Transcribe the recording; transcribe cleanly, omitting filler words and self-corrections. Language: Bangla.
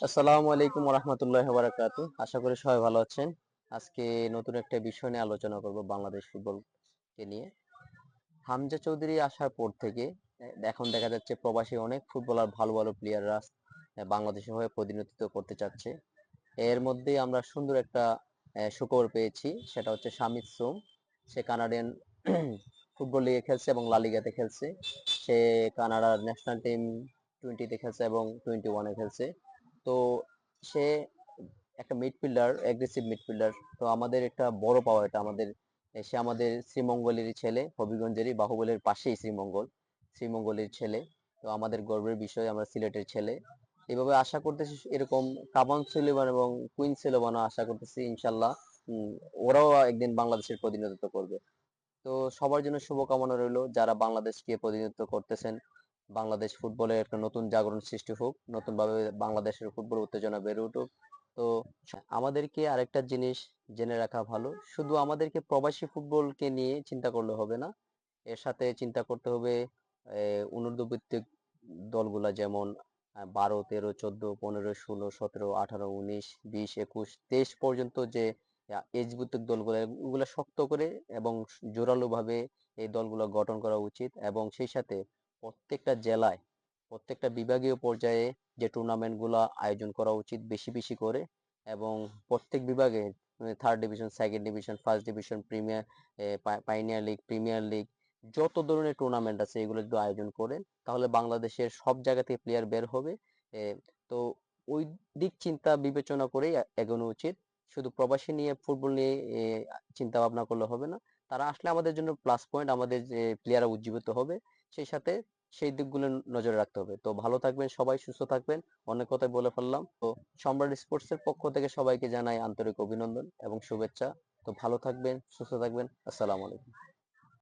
আসসালামু আলাইকুম রহমতুল্লাহ বারাকাতু। আশা করি সবাই ভালো আছেন। আজকে নতুন একটা বিষয় নিয়ে আলোচনা করব বাংলাদেশ ফুটবলকে নিয়ে। হামজা চৌধুরী আসার পর থেকে এখন দেখা যাচ্ছে প্রবাসী অনেক ফুটবলার ভালো ভালো প্লেয়াররা বাংলাদেশের হয়ে প্রতিনিধিত্ব করতে চাচ্ছে। এর মধ্যেই আমরা সুন্দর একটা সুখবর পেয়েছি, সেটা হচ্ছে শামিদ সোম। সে কানাডিয়ান ফুটবল লিগে খেলছে এবং লা লিগাতে খেলছে। সে কানাডার ন্যাশনাল টিম 20-তে খেলছে এবং 21-এ খেলছে। তো সে একটা মিডফিল্ডার, অ্যাগ্রেসিভ মিডফিল্ডার। তো আমাদের একটা বড় পাওয়া এটা আমাদের। সে আমাদের শ্রীমঙ্গলেরই ছেলে, হবিগঞ্জেরই, বাহুবলের পাশেই শ্রীমঙ্গলের ছেলে। তো আমাদের গর্বের বিষয়, আমরা সিলেটের ছেলে। এভাবে আশা করতেছি এরকম কাবান সুলেমান এবং কুইন সুলেমানও আশা করতেছি ইনশাল্লাহ উম, ওরাও একদিন বাংলাদেশের প্রতিনিধিত্ব করবে। তো সবার জন্য শুভকামনা রইলো যারা বাংলাদেশকে প্রতিনিধিত্ব করতেছেন। বাংলাদেশ ফুটবলের একটা নতুন জাগরণ সৃষ্টি হোক, নতুন ভাবে বাংলাদেশের ফুটবল উত্তেজনা বেড়ে উঠুক। তো আমাদেরকে আরেকটা জিনিস জেনে রাখা ভালো, শুধু আমাদেরকে প্রবাসী ফুটবলকে নিয়ে চিন্তা করলে হবে না, এর সাথে চিন্তা করতে হবে অনূর্ধ্ব ভিত্তিক দলগুলা, যেমন 12, 13, 14, 15, 16, 17, 18, 19, 20, 21, 23 পর্যন্ত যে এজ ভিত্তিক দলগুলো, ওগুলা শক্ত করে এবং জোরালো ভাবে এই দলগুলো গঠন করা উচিত। এবং সেই সাথে প্রত্যেকটা জেলায়, প্রত্যেকটা বিভাগীয় পর্যায়ে যে টুর্নামেন্ট গুলা আয়োজন করা উচিত বেশি বেশি করে। এবং প্রত্যেক বিভাগে third division, second division, first division, premier, pioneer league, premier league, যত ধরনের টুর্নামেন্ট আছে এগুলো যদি আয়োজন করেন, তাহলে বাংলাদেশের সব জায়গা থেকে প্লেয়ার বের হবে। এ, তো ওই দিক চিন্তা বিবেচনা করেই এগোনো উচিত। শুধু প্রবাসী নিয়ে, ফুটবল নিয়ে চিন্তা ভাবনা করলে হবে না। তারা আসলে আমাদের জন্য প্লাস পয়েন্ট, আমাদের যে প্লেয়াররা উজ্জীবিত হবে, সেই সাথে সেই দিকগুলো নজরে রাখতে হবে। তো ভালো থাকবেন সবাই, সুস্থ থাকবেন। অনেক কথাই বলে ফেললাম। তো সম্রাট স্পোর্টস এর পক্ষ থেকে সবাইকে জানাই আন্তরিক অভিনন্দন এবং শুভেচ্ছা। তো ভালো থাকবেন, সুস্থ থাকবেন। আসসালামু আলাইকুম।